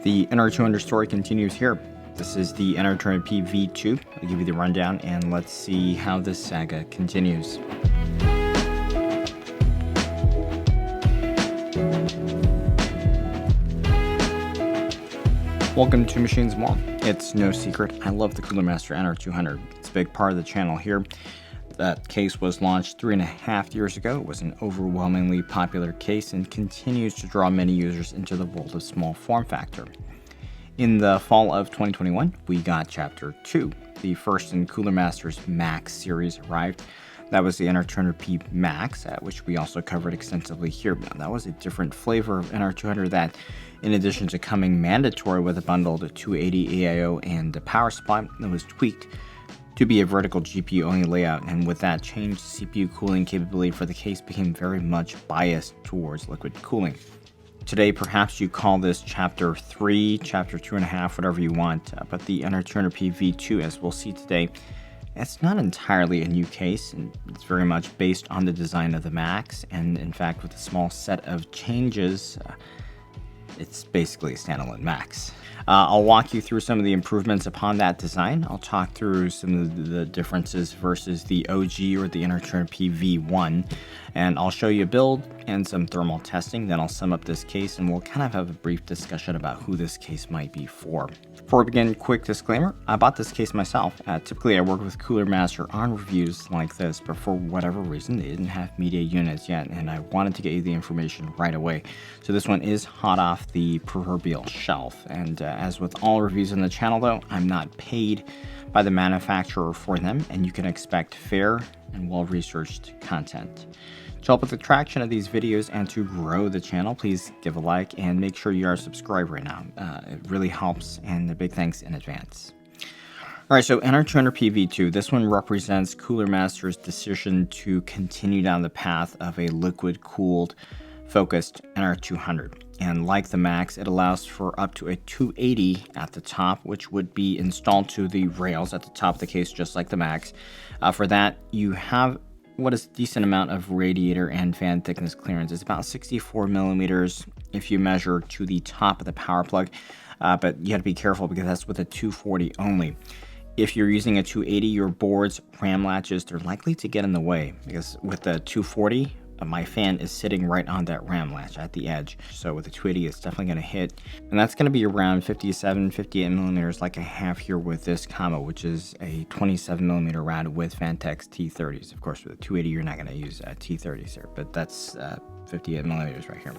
The NR200 story continues here. This is the NR200P V2. I'll give you the rundown and let's see how this saga continues. Welcome to Machines Mall. It's no secret, I love the Cooler Master NR200. It's a big part of the channel here. That case was launched 3.5 years ago. It was an overwhelmingly popular case and continues to draw many users into the world of small form factor. In the fall of 2021, we got Chapter 2. The first in Cooler Master's Max series arrived. That was the NR200P Max, which we also covered extensively here. Now, that was a different flavor of NR200 that, in addition to coming mandatory with a bundled 280 AIO and a power supply, it was tweaked to be a vertical GPU-only layout, and with that change, the CPU cooling capability for the case became very much biased towards liquid cooling. Today, perhaps you call this Chapter 3, Chapter 2.5, whatever you want, but the NR200P V2, as we'll see today, it's not entirely a new case, and it's very much based on the design of the Max, and in fact, with a small set of changes, it's basically a standalone Max. I'll walk you through some of the improvements upon that design. I'll talk through some of the differences versus the OG or the NR200P V1, and I'll show you a build and some thermal testing. Then I'll sum up this case, and we'll kind of have a brief discussion about who this case might be for. Before we begin, quick disclaimer, I bought this case myself. Typically, I work with Cooler Master on reviews like this, but for whatever reason, they didn't have media units yet, and I wanted to get you the information right away. So this one is hot off the proverbial shelf, and as with all reviews on the channel though, I'm not paid by the manufacturer for them, and you can expect fair and well-researched content. To help with the traction of these videos and to grow the channel, please give a like and make sure you are subscribed right now. It really helps, and a big thanks in advance. Alright, so NR200P V2, this one represents Cooler Master's decision to continue down the path of a liquid-cooled focused NR200. And like the Max, it allows for up to a 280 at the top, which would be installed to the rails at the top of the case, just like the Max. For that, you have what is a decent amount of radiator and fan thickness clearance. It's about 64 millimeters if you measure to the top of the power plug, but you have to be careful because that's with a 240 only. If you're using a 280, your board's ram latches, they're likely to get in the way because with the 240, my fan is sitting right on that ram latch at the edge. So with the 280, it's definitely going to hit. And that's going to be around 57, 58 millimeters like I have here with this combo, which is a 27 millimeter rad with Vantex T30s. Of course, with the 280, you're not going to use T30s here, but that's 58 millimeters right here.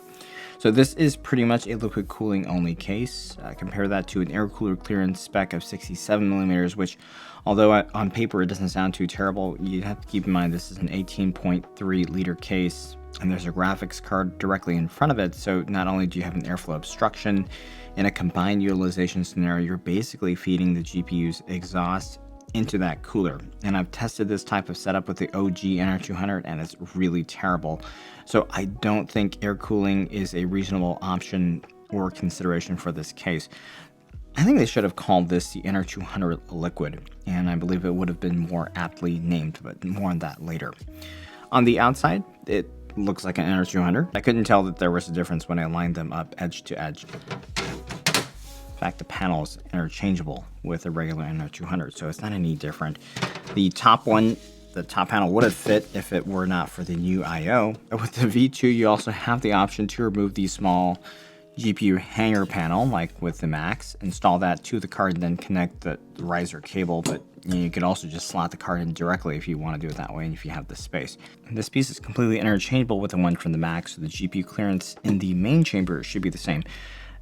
So this is pretty much a liquid cooling only case. Compare that to an air cooler clearance spec of 67 millimeters, which although on paper it doesn't sound too terrible, you have to keep in mind this is an 18.3 liter case and there's a graphics card directly in front of it. So not only do you have an airflow obstruction, in a combined utilization scenario, you're basically feeding the GPU's exhaust into that cooler. And I've tested this type of setup with the OG NR200 and it's really terrible. So I don't think air cooling is a reasonable option or consideration for this case. I think they should have called this the NR200 Liquid, and I believe it would have been more aptly named, but more on that later. On the outside, it looks like an NR200. I couldn't tell that there was a difference when I lined them up edge to edge. In fact, the panel is interchangeable with a regular NR200, so it's not any different. The top one, the top panel would have fit if it were not for the new I/O. With the V2, you also have the option to remove the small GPU hanger panel, like with the Max, install that to the card and then connect the riser cable, but you could also just slot the card in directly if you want to do it that way and if you have the space. And this piece is completely interchangeable with the one from the Max, so the GPU clearance in the main chamber should be the same.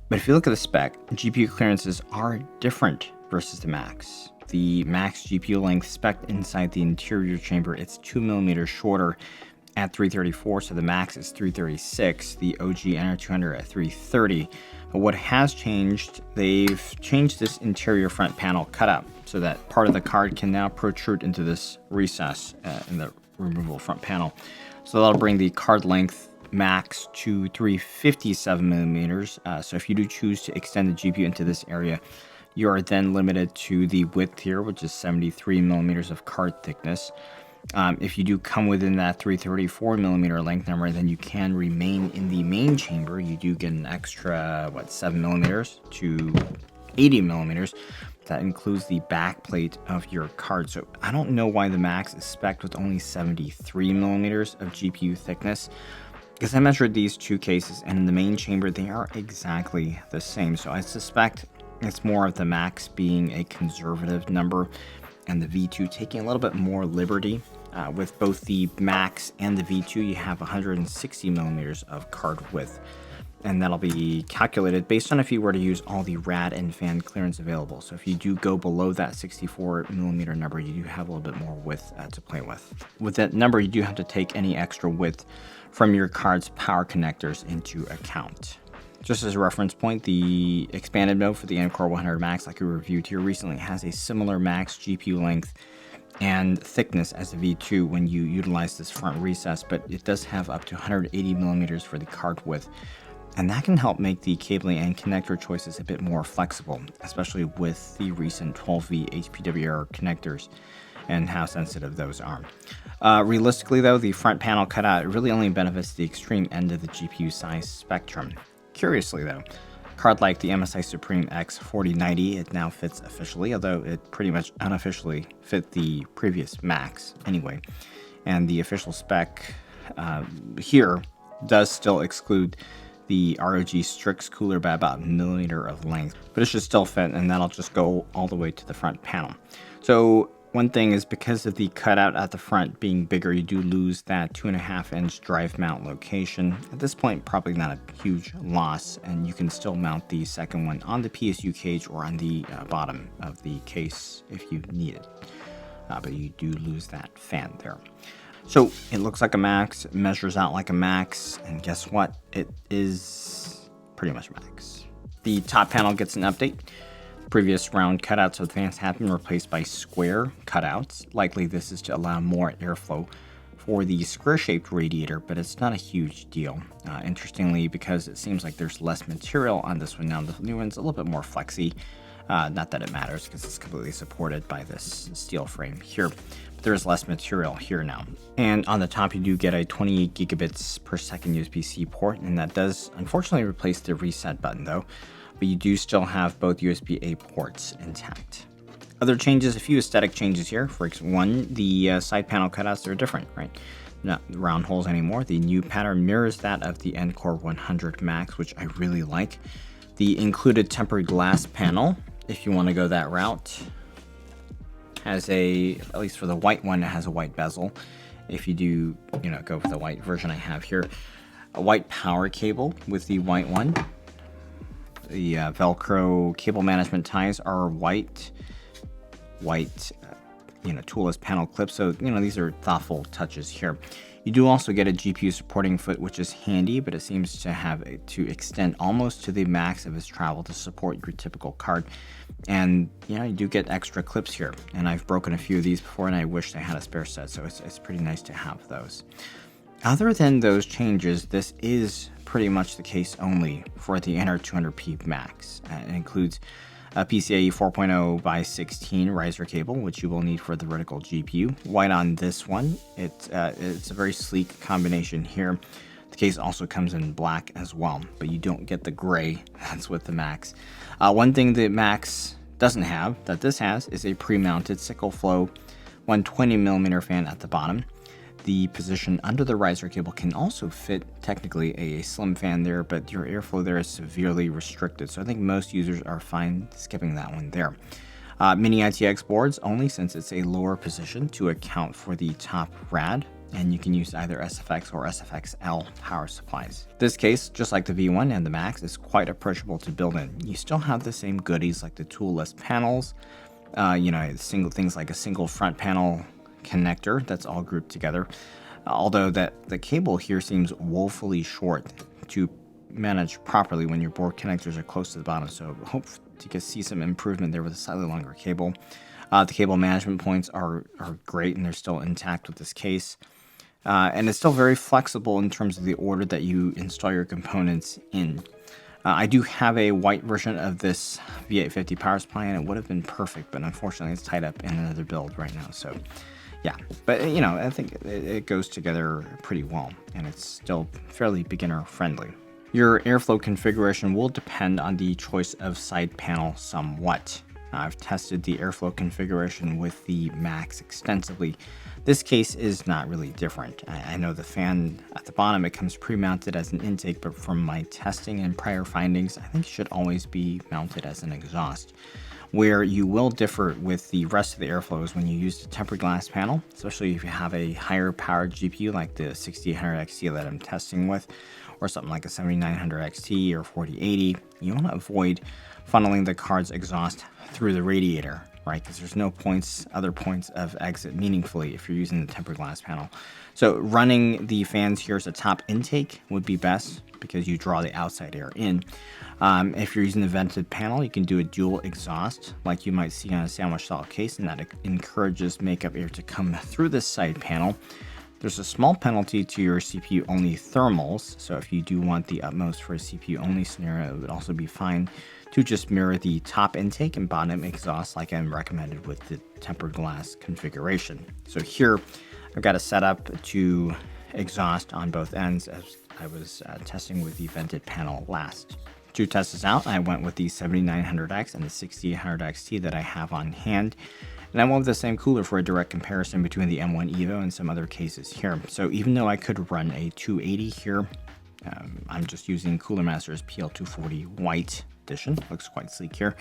But if you look at the spec, GPU clearances are different versus the Max. The Max GPU length spec inside the interior chamber, it's 2 millimeters shorter at 334, so the Max is 336, the OG NR200 at 330. But what has changed, they've changed this interior front panel cutout so that part of the card can now protrude into this recess in the removable front panel. So that'll bring the card length max to 357 millimeters. So if you do choose to extend the GPU into this area, you are then limited to the width here, which is 73 millimeters of card thickness. If you do come within that 334 millimeter length number, then you can remain in the main chamber. You do get an extra, 7 millimeters to 80 millimeters. That includes the back plate of your card. So I don't know why the Max is spec'd with only 73 millimeters of GPU thickness, because I measured these two cases, and in the main chamber, they are exactly the same. So I suspect it's more of the Max being a conservative number and the V2 taking a little bit more liberty. With both the Max and the V2, you have 160 millimeters of card width, and that'll be calculated based on if you were to use all the rad and fan clearance available. So if you do go below that 64 millimeter number, you do have a little bit more width to play with. With that number, you do have to take any extra width from your card's power connectors into account. Just as a reference point, the expanded mode for the N-Core 100 Max, like we reviewed here recently, has a similar max GPU length and thickness as the V2 when you utilize this front recess, but it does have up to 180 millimeters for the card width. And that can help make the cabling and connector choices a bit more flexible, especially with the recent 12V HPWR connectors and how sensitive those are. Realistically though, the front panel cutout really only benefits the extreme end of the GPU size spectrum. Curiously though, a card like the MSI Supreme X4090, it now fits officially, although it pretty much unofficially fit the previous Max anyway. And the official spec here does still exclude the ROG Strix cooler by about a millimeter of length, but it should still fit, and that'll just go all the way to the front panel. So one thing is, because of the cutout at the front being bigger, you do lose that 2.5-inch drive mount location. At this point, probably not a huge loss, and you can still mount the second one on the PSU cage or on the bottom of the case if you need it. But you do lose that fan there. So it looks like a Max, it measures out like a Max, and guess what? It is pretty much Max. The top panel gets an update. Previous round cutouts of the fans have been replaced by square cutouts. Likely this is to allow more airflow for the square-shaped radiator, but it's not a huge deal. Interestingly, because it seems like there's less material on this one now, the new one's a little bit more flexy. Not that it matters, because it's completely supported by this steel frame here. But there is less material here now. And on the top, you do get a 28 gigabits per second USB-C port, and that does unfortunately replace the reset button though. But you do still have both USB-A ports intact. Other changes, a few aesthetic changes here. For one, the side panel cutouts are different, right? Not round holes anymore. The new pattern mirrors that of the N-Core 100 Max, which I really like. The included tempered glass panel, if you want to go that route, has at least for the white one, it has a white bezel. If you do, go for the white version I have here, a white power cable with the white one. The Velcro cable management ties are white, toolless panel clips. So, these are thoughtful touches here. You do also get a GPU supporting foot, which is handy, but it seems to have to extend almost to the max of its travel to support your typical card. And, you do get extra clips here. And I've broken a few of these before, and I wish I had a spare set. So it's pretty nice to have those. Other than those changes, this is pretty much the case only for the NR200P Max. It includes a PCIe 4.0 by 16 riser cable, which you will need for the vertical GPU. White on this one. It's a very sleek combination here. The case also comes in black as well, but you don't get the gray that's with the Max. One thing the Max doesn't have, that this has, is a pre-mounted sickle flow 120mm fan at the bottom. The position under the riser cable can also fit technically a slim fan there, but your airflow there is severely restricted, so I think most users are fine skipping that one there. Mini-itx boards only, since it's a lower position to account for the top rad, and you can use either SFX or SFXL power supplies. This case, just like the V1 and the Max, is quite approachable to build in. You still have the same goodies like the toolless panels, single things like a single front panel connector that's all grouped together, although the cable here seems woefully short to manage properly when your board connectors are close to the bottom, so hope to see some improvement there with a slightly longer cable. The cable management points are great, and they're still intact with this case, and it's still very flexible in terms of the order that you install your components in. I do have a white version of this V850 power supply, and it would have been perfect, but unfortunately it's tied up in another build right now, so Yeah, but you know, I think it goes together pretty well, and it's still fairly beginner friendly. Your airflow configuration will depend on the choice of side panel somewhat. I've tested the airflow configuration with the Max extensively. This case is not really different. I know the fan at the bottom, it comes pre-mounted as an intake, but from my testing and prior findings, I think it should always be mounted as an exhaust. Where you will differ with the rest of the airflow is when you use the tempered glass panel, especially if you have a higher powered GPU like the 6800 XT that I'm testing with, or something like a 7900 XT or 4080. You want to avoid funneling the card's exhaust through the radiator, right? Because there's no other points of exit meaningfully if you're using the tempered glass panel. So running the fans here as a top intake would be best because you draw the outside air in. If you're using the vented panel, you can do a dual exhaust like you might see on a sandwich style case, and that encourages makeup air to come through this side panel. There's a small penalty to your CPU only thermals, so if you do want the utmost for a CPU only scenario, it would also be fine to just mirror the top intake and bottom exhaust like I'm recommended with the tempered glass configuration. So here I've got a setup to exhaust on both ends as I was testing with the vented panel last. To test this out, I went with the 7900X and the 6800 XT that I have on hand. And I went with the same cooler for a direct comparison between the M1 Evo and some other cases here. So even though I could run a 280 here, I'm just using Cooler Master's PL240 White Edition. Looks quite sleek here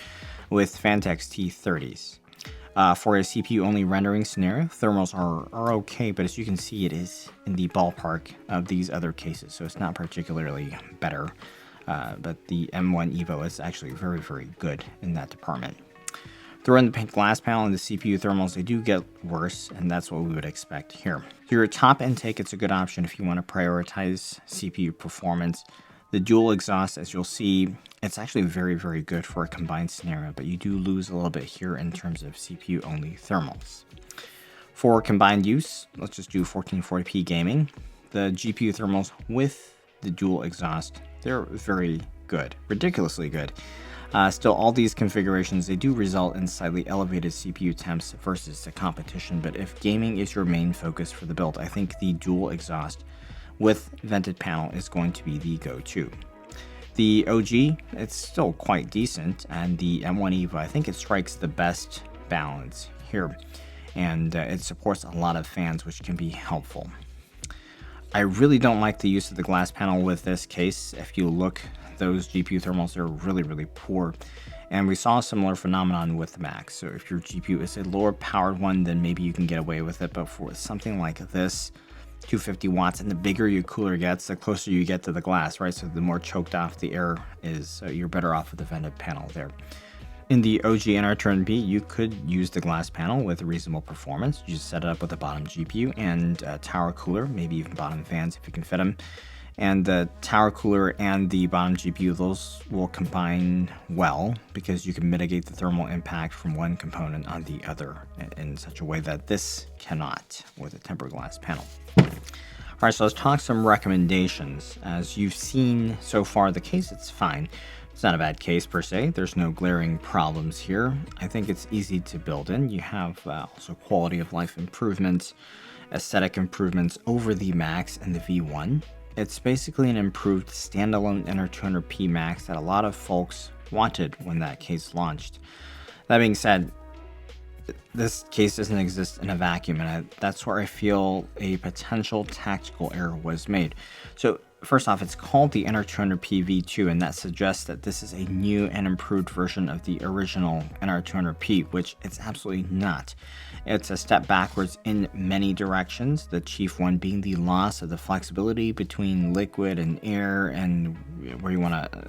with Fantex T30s. For a CPU-only rendering scenario, thermals are okay, but as you can see, it is in the ballpark of these other cases, so it's not particularly better. But the M1 Evo is actually very, very good in that department. Throw in the glass panel and the CPU thermals, they do get worse, and that's what we would expect here. For your top intake, it's a good option if you want to prioritize CPU performance. The dual exhaust, as you'll see, it's actually very, very good for a combined scenario, but you do lose a little bit here in terms of CPU-only thermals. For combined use, let's just do 1440p gaming. The GPU thermals with the dual exhaust, they're very good, ridiculously good. Still, all these configurations, they do result in slightly elevated CPU temps versus the competition, but if gaming is your main focus for the build, I think the dual exhaust with vented panel is going to be the go-to. The OG, it's still quite decent, and the M1 Evo, I think it strikes the best balance here, and it supports a lot of fans, which can be helpful. I really don't like the use of the glass panel with this case. If you look, those GPU thermals are really, really poor. And we saw a similar phenomenon with the Max. So if your GPU is a lower powered one, then maybe you can get away with it. But for something like this, 250 watts, and the bigger your cooler gets, the closer you get to the glass, right? So the more choked off the air is, so you're better off with the vented panel there. In the OG NR200P, you could use the glass panel with reasonable performance. You just set it up with a bottom GPU and a tower cooler, maybe even bottom fans if you can fit them. And the tower cooler and the bottom GPU, those will combine well because you can mitigate the thermal impact from one component on the other in such a way that this cannot with a tempered glass panel. All right, so let's talk some recommendations. As you've seen so far, the case, it's fine. It's not a bad case per se. There's no glaring problems here. I think it's easy to build in. You have also quality of life improvements, aesthetic improvements over the Max and the V1. It's basically an improved standalone NR200P Max that a lot of folks wanted when that case launched. That being said, this case doesn't exist in a vacuum, and that's where I feel a potential tactical error was made. So first off, it's called the NR200P V2, and that suggests that this is a new and improved version of the original NR200P, which it's absolutely not. It's a step backwards in many directions, the chief one being the loss of the flexibility between liquid and air and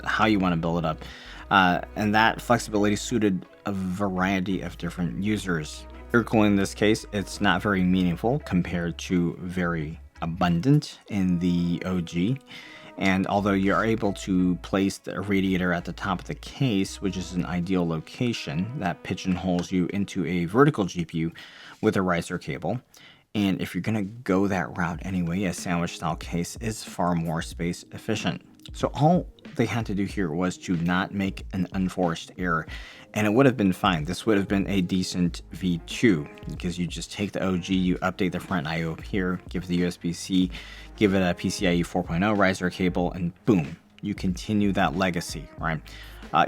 how you want to build it up. And that flexibility suited a variety of different users. Air cooling in this case, it's not very meaningful compared to very abundant in the OG. And although you are able to place the radiator at the top of the case, which is an ideal location, that pigeonholes you into a vertical GPU with a riser cable. And if you're going to go that route anyway, a sandwich style case is far more space efficient. So all they had to do here was to not make an unforced error, and it would have been fine. This would have been a decent V2 because you just take the OG, you update the front I/O here, give it the USB-C, give it a PCIe 4.0 riser cable, and boom, you continue that legacy, right?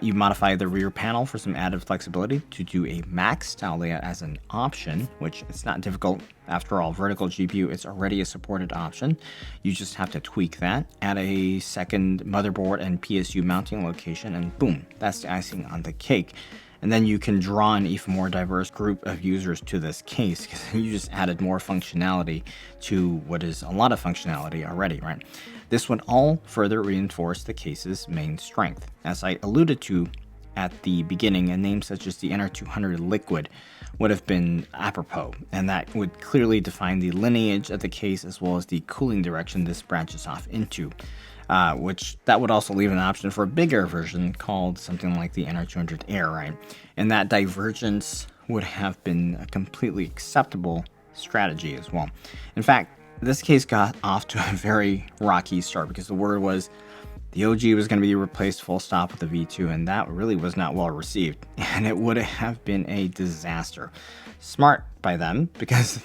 You modify the rear panel for some added flexibility to do a Mac style layout as an option, which it's not difficult. After all, vertical GPU is already a supported option. You just have to tweak that, add a second motherboard and PSU mounting location, and boom, that's the icing on the cake. And then you can draw an even more diverse group of users to this case because you just added more functionality to what is a lot of functionality already, right? This would all further reinforce the case's main strength. As I alluded to at the beginning, a name such as the NR200 Liquid would have been apropos, and that would clearly define the lineage of the case as well as the cooling direction this branches off into. Which that would also leave an option for a bigger version called something like the NR200 Air, right? And that divergence would have been a completely acceptable strategy as well. In fact, this case got off to a very rocky start because the word was the OG was going to be replaced full stop with the V2, and that really was not well received, and it would have been a disaster. Smart by them because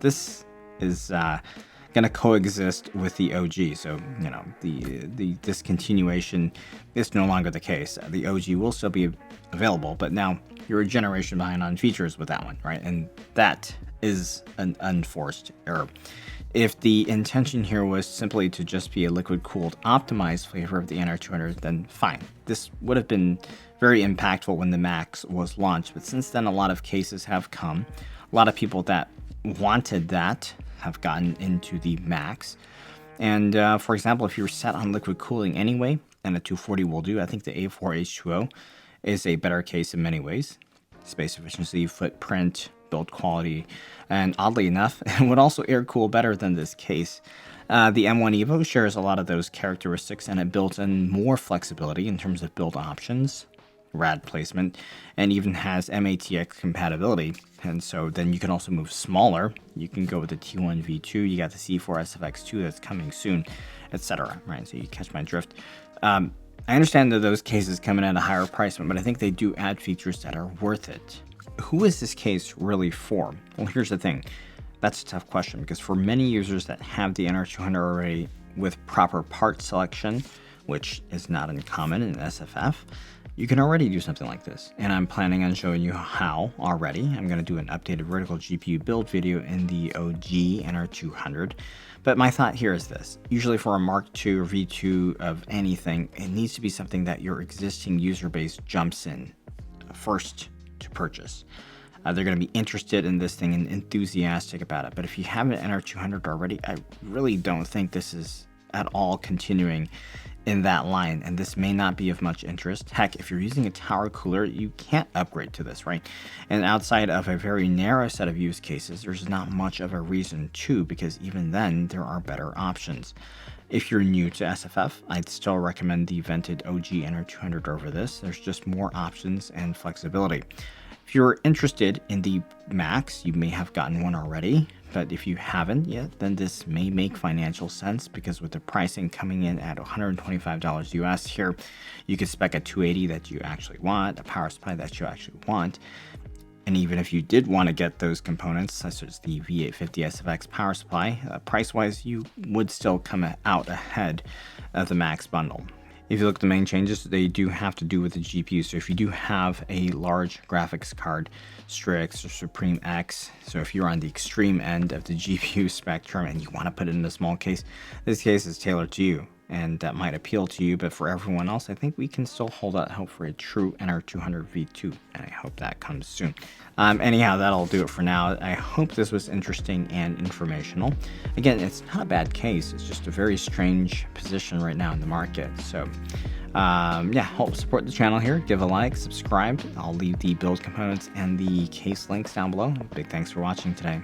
this is going to coexist with the OG. So, you know, the discontinuation is no longer the case. The OG will still be available, but now you're a generation behind on features with that one, right? And that is an unforced error. If the intention here was simply to just be a liquid-cooled optimized flavor of the NR200, then fine. This would have been very impactful when the Max was launched, but since then a lot of cases have come. A lot of people that wanted that have gotten into the Max. And for example, if you're set on liquid cooling anyway, and a 240 will do, I think the A4H2O is a better case in many ways. Space efficiency, footprint, build quality, and oddly enough, it would also air cool better than this case. The M1 Evo shares a lot of those characteristics, and it builds in more flexibility in terms of build options, rad placement, and even has mini-itx compatibility. And so then you can also move smaller. You can go with the T1 V2. You got the C4 SFX2 that's coming soon, etc. Right? So you catch my drift. I understand that those cases come in at a higher price point, but I think they do add features that are worth it. Who is this case really for? Well, here's the thing. That's a tough question because for many users that have the NR200 already with proper part selection, which is not uncommon in SFF, you can already do something like this. And I'm planning on showing you how already. I'm going to do an updated vertical GPU build video in the OG NR200. But my thought here is this. Usually for a Mark II or V2 of anything, it needs to be something that your existing user base jumps in first to purchase. They're going to be interested in this thing and enthusiastic about it. But if you have an NR200 already, I really don't think this is at all continuing in that line, and this may not be of much interest. Heck, if you're using a tower cooler, you can't upgrade to this, right? And outside of a very narrow set of use cases, there's not much of a reason to, because even then, there are better options. If you're new to SFF, I'd still recommend the vented OG NR200 over this. There's just more options and flexibility. If you're interested in the Max, you may have gotten one already, but if you haven't yet, then this may make financial sense because with the pricing coming in at $125 US here, you could spec a 280 that you actually want, a power supply that you actually want. And even if you did want to get those components, such as the V850 SFX power supply, price-wise, you would still come out ahead of the Max bundle. If you look at the main changes, they do have to do with the GPU. So if you do have a large graphics card, Strix or Supreme X, so if you're on the extreme end of the GPU spectrum and you want to put it in a small case, this case is tailored to you. And that might appeal to you, but for everyone else, I think we can still hold out hope for a true NR200 V2, and I hope that comes soon. Anyhow, that'll do it for now. I hope this was interesting and informational. Again, it's not a bad case. It's just a very strange position right now in the market. So, yeah, help support the channel here. Give a like, subscribe. I'll leave the build components and the case links down below. Big thanks for watching today.